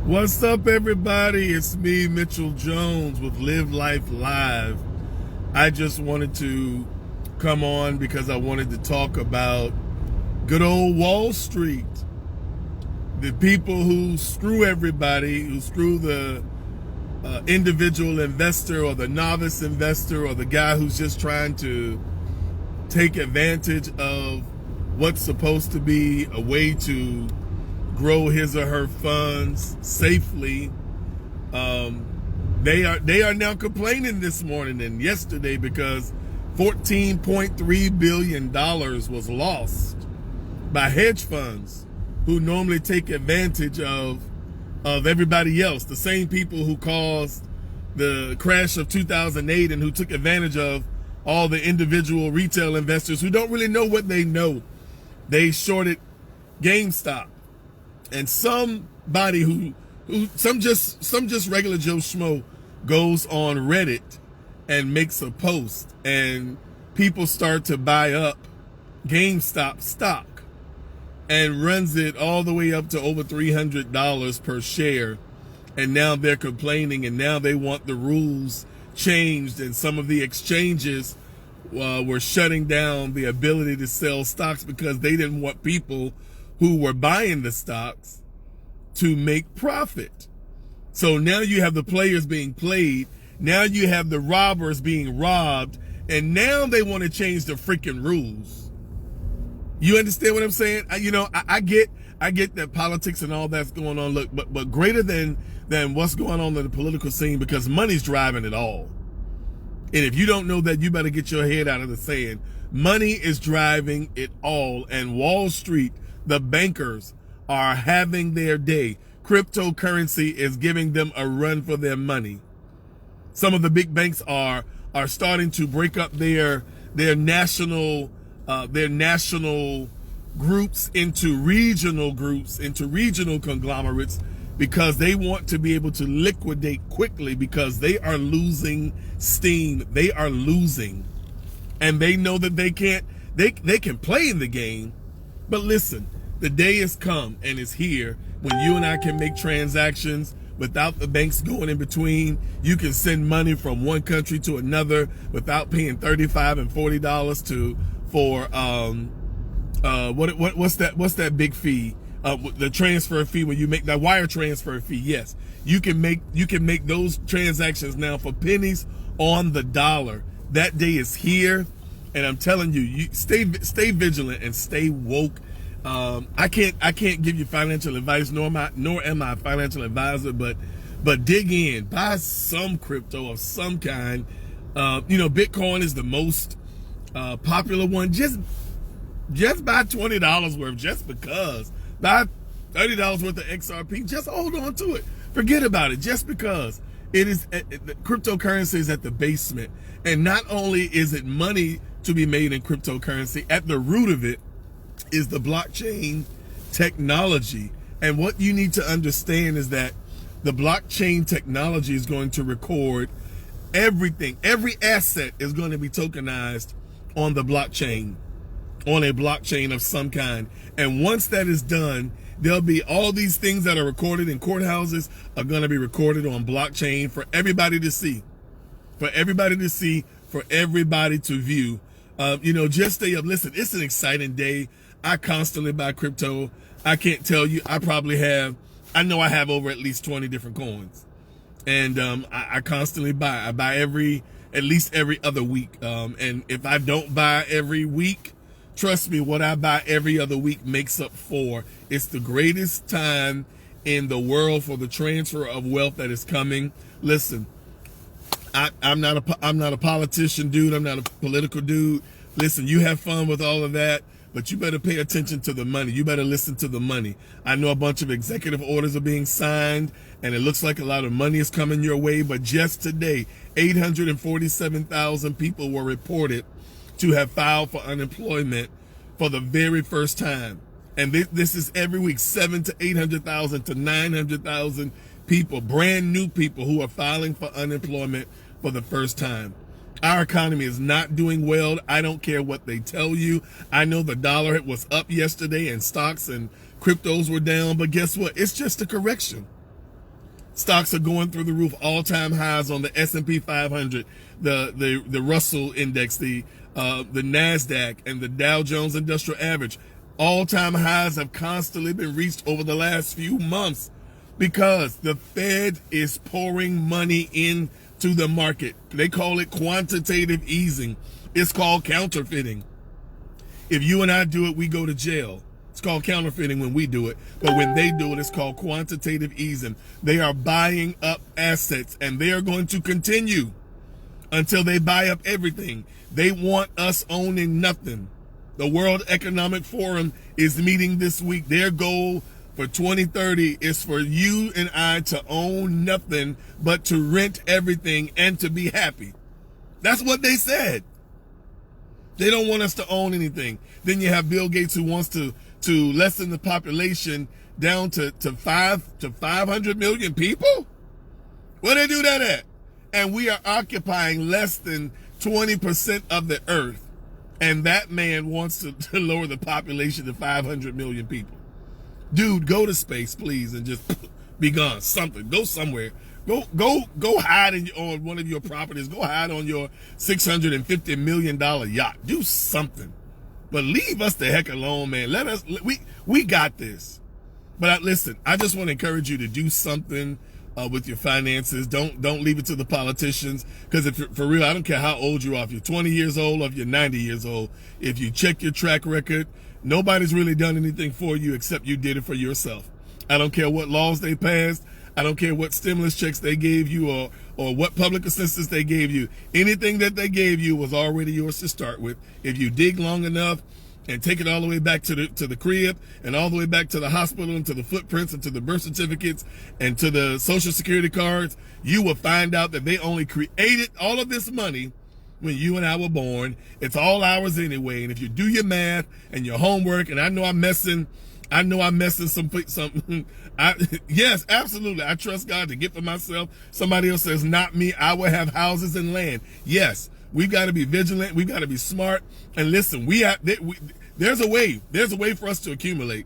What's up, everybody? It's me, Mitchell Jones, with Live Life Live. I just wanted to come on because I wanted to talk about good old Wall Street. The people who screw everybody, who screw the individual investor or the novice investor or the guy who's just trying to take advantage of what's supposed to be a way to grow his or her funds safely. They are now complaining this morning and yesterday because $14.3 billion was lost by hedge funds who normally take advantage of everybody else, the same people who caused the crash of 2008 and who took advantage of all the individual retail investors who don't really know what they know. They shorted GameStop. And somebody some just regular Joe Schmo goes on Reddit and makes a post, and people start to buy up GameStop stock and runs it all the way up to over $300 per share. And now they're complaining, and now they want the rules changed, and some of the exchanges were shutting down the ability to sell stocks because they didn't want people who were buying the stocks to make profit. So now you have the players being played. Now you have the robbers being robbed. And now they want to change the freaking rules. You understand what I'm saying? I get that politics and all that's going on. Look, but greater than what's going on in the political scene, because money's driving it all. And if you don't know that, you better get your head out of the sand. Money is driving it all. And Wall Street, the bankers, are having their day. Cryptocurrency is giving them a run for their money. Some of the big banks are starting to break up their national groups into regional conglomerates, because they want to be able to liquidate quickly, because they are losing steam. They are losing, and they know that they can play in the game. But listen, the day has come and is here when you and I can make transactions without the banks going in between. You can send money from one country to another without paying $35 and $40 for what's that big fee? The transfer fee, when you make that wire transfer fee. Yes, you can make those transactions now for pennies on the dollar. That day is here, and I'm telling you, you stay vigilant and stay woke. I can't give you financial advice, nor am I a financial advisor, but dig in, buy some crypto of some kind. Bitcoin is the most popular one. Just buy $20 worth, just because. Buy $30 worth of XRP. Just hold on to it. Forget about it. Just because it is cryptocurrency is at the basement, and not only is it money to be made in cryptocurrency, at the root of it is the blockchain technology. And what you need to understand is that the blockchain technology is going to record everything. Every asset is going to be tokenized on the blockchain, on a blockchain of some kind. And once that is done, there'll be all these things that are recorded in courthouses are going to be recorded on blockchain for everybody to see, for everybody to view. Just stay up. Listen, it's an exciting day. I constantly buy crypto. I can't tell you. I know I have over at least 20 different coins. And I constantly buy. I buy at least every other week. And if I don't buy every week, trust me, what I buy every other week makes up for. It's the greatest time in the world for the transfer of wealth that is coming. Listen, I'm not a politician dude. I'm not a political dude. Listen, you have fun with all of that, but you better pay attention to the money. You better listen to the money. I know a bunch of executive orders are being signed, and it looks like a lot of money is coming your way. But just today, 847,000 people were reported to have filed for unemployment for the very first time. And this is every week, 700,000 to 800,000 to 900,000 people, brand new people who are filing for unemployment for the first time. Our economy is not doing well. I don't care what they tell you. I know the dollar was up yesterday and stocks and cryptos were down, but guess what? It's just a correction. Stocks are going through the roof, all-time highs on the S&P 500, the Russell Index, the NASDAQ, and the Dow Jones Industrial Average. All-time highs have constantly been reached over the last few months because the Fed is pouring money into the market. They call it quantitative easing. It's called counterfeiting. If you and I do it, we go to jail. It's called counterfeiting when we do it. But when they do it, it's called quantitative easing. They are buying up assets, and they are going to continue until they buy up everything. They want us owning nothing. The World Economic Forum is meeting this week. Their goal for 2030 is for you and I to own nothing but to rent everything and to be happy. That's what they said. They don't want us to own anything. Then you have Bill Gates, who wants to lessen the population down to 500 million people. Where they do that at? And we are occupying less than 20% of the earth. And that man wants to lower the population to 500 million people. Dude, go to space, please, and just be gone. Something. Go somewhere. Go hide on one of your properties. Go hide on your $650 million yacht. Do something. But leave us the heck alone, man. We got this. But listen, I just want to encourage you to do something with your finances. Don't leave it to the politicians, because if you're, for real, I don't care how old you are. If you're 20 years old or if you're 90 years old, if you check your track record, nobody's really done anything for you except you did it for yourself. I don't care what laws they passed. I don't care what stimulus checks they gave you or what public assistance they gave you. Anything that they gave you was already yours to start with. If you dig long enough and take it all the way back to the crib and all the way back to the hospital and to the footprints and to the birth certificates and to the social security cards, you will find out that they only created all of this money when you and I were born. It's all ours anyway. And if you do your math and your homework, and I know I'm messing some. Yes, absolutely. I trust God to get for myself. Somebody else says, not me. I will have houses and land. Yes, we've got to be vigilant. We've got to be smart. And listen, there's a way. There's a way for us to accumulate.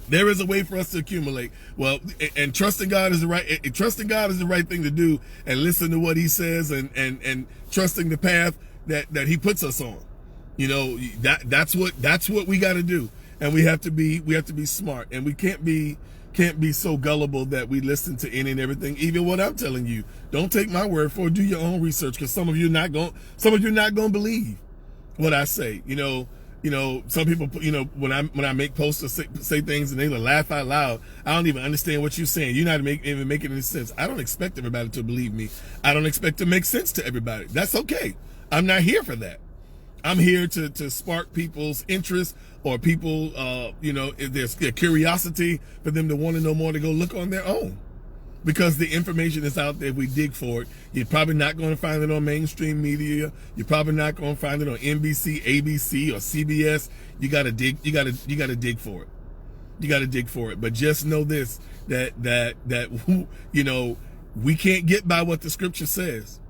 There is a way for us to accumulate. Well, and trusting God is the right thing to do. And listen to what He says, and trusting the path that He puts us on. You know, that's what we got to do. And we have to be smart, and we can't be so gullible that we listen to any and everything, even what I'm telling you. Don't take my word for it. Do your own research, because some of you not going to believe what I say. You know, some people, when I make posts or say things and they laugh out loud, I don't even understand what you're saying. You're not even making any sense. I don't expect everybody to believe me. I don't expect to make sense to everybody. That's okay. I'm not here for that. I'm here to spark people's interest, or people, if there's a curiosity for them to want to know more, to go look on their own. Because the information is out there. If we dig for it, you're probably not going to find it on mainstream media. You're probably not going to find it on NBC, ABC, or CBS. You got to dig. You got to dig for it. You got to dig for it. But just know this: that we can't get by what the Scripture says.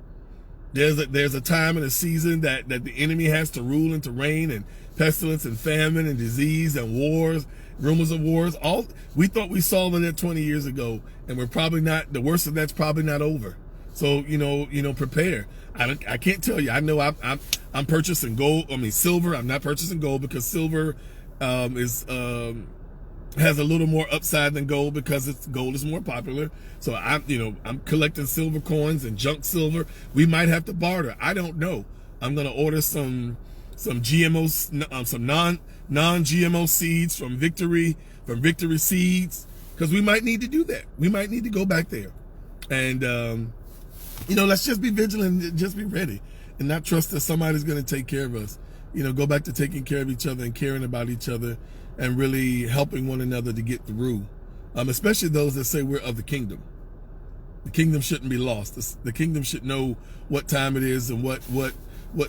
There's a time and a season that the enemy has to rule and to reign, and pestilence and famine and disease and wars, rumors of wars. All we thought we solved that 20 years ago, and we're probably not. The worst of that's probably not over. So prepare. I can't tell you. I know I'm purchasing gold. Silver. I'm not purchasing gold because silver has a little more upside than gold, because gold is more popular. So I'm collecting silver coins and junk silver. We might have to barter. I don't know. I'm gonna order some GMOs, some non-GMO seeds from Victory Seeds, because we might need to do that. We might need to go back there, and let's just be vigilant and just be ready, and not trust that somebody's gonna take care of us. Go back to taking care of each other and caring about each other, and really helping one another to get through, especially those that say we're of the kingdom. The kingdom shouldn't be lost. The kingdom should know what time it is and what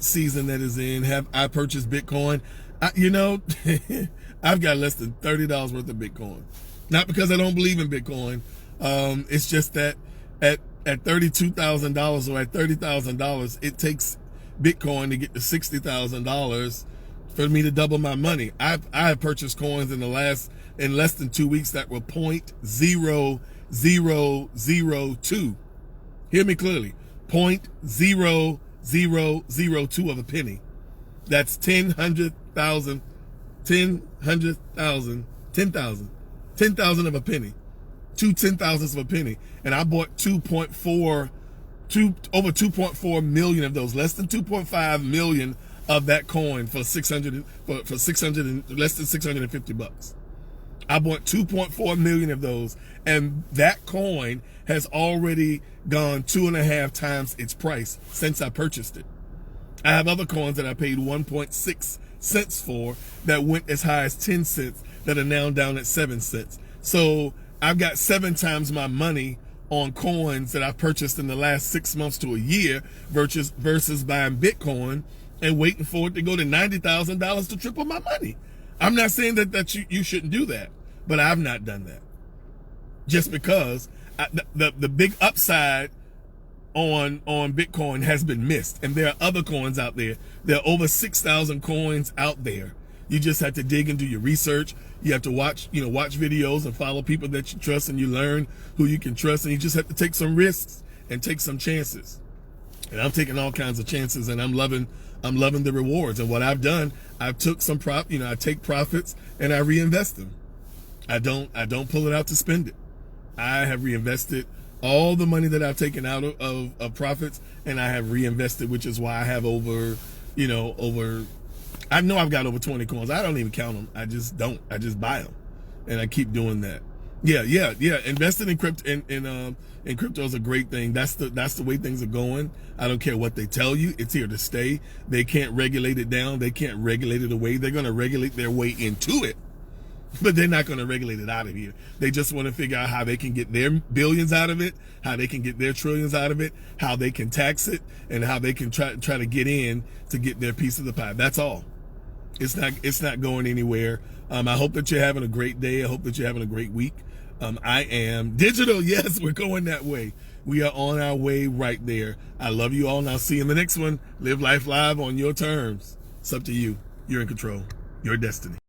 season that is in. Have I purchased Bitcoin? I've got less than $30 worth of Bitcoin. Not because I don't believe in Bitcoin. It's just that at $32,000 or at $30,000, it takes Bitcoin to get to $60,000 for me to double my money. I have purchased coins in less than 2 weeks that were 0.0 0.002. Hear me clearly. 0.0002 of a penny. That's 10,000 of a penny. 2 10,000ths of a penny. And I bought over 2.4 million of those, less than 2.5 million of that coin for less than $650. I bought 2.4 million of those, and that coin has already gone 2.5 times its price since I purchased it. I have other coins that I paid 1.6 cents for that went as high as 10 cents that are now down at 7 cents. So I've got 7 times my money on coins that I purchased in the last 6 months to a year versus buying Bitcoin and waiting for it to go to $90,000 to triple my money. I'm not saying that you shouldn't do that, but I've not done that. Just because the big upside on Bitcoin has been missed, and there are other coins out there. There are over 6,000 coins out there. You just have to dig and do your research. You have to watch videos and follow people that you trust, and you learn who you can trust, and you just have to take some risks and take some chances. And I'm taking all kinds of chances, and I'm loving the rewards. And what I've done, I've took some I take profits and I reinvest them. I don't pull it out to spend it. I have reinvested all the money that I've taken out of profits, and I have reinvested, which is why I have I know I've got over 20 coins. I don't even count them. I just buy them, and I keep doing that. Yeah. Investing in crypto is a great thing. That's the way things are going. I don't care what they tell you. It's here to stay. They can't regulate it down. They can't regulate it away. They're going to regulate their way into it, but they're not going to regulate it out of here. They just want to figure out how they can get their billions out of it, how they can get their trillions out of it, how they can tax it, and how they can try to get in to get their piece of the pie. That's all. It's not going anywhere. I hope that you're having a great day. I hope that you're having a great week. I am digital. Yes, we're going that way. We are on our way right there. I love you all, and I'll see you in the next one. Live life live on your terms. It's up to you. You're in control. Your destiny.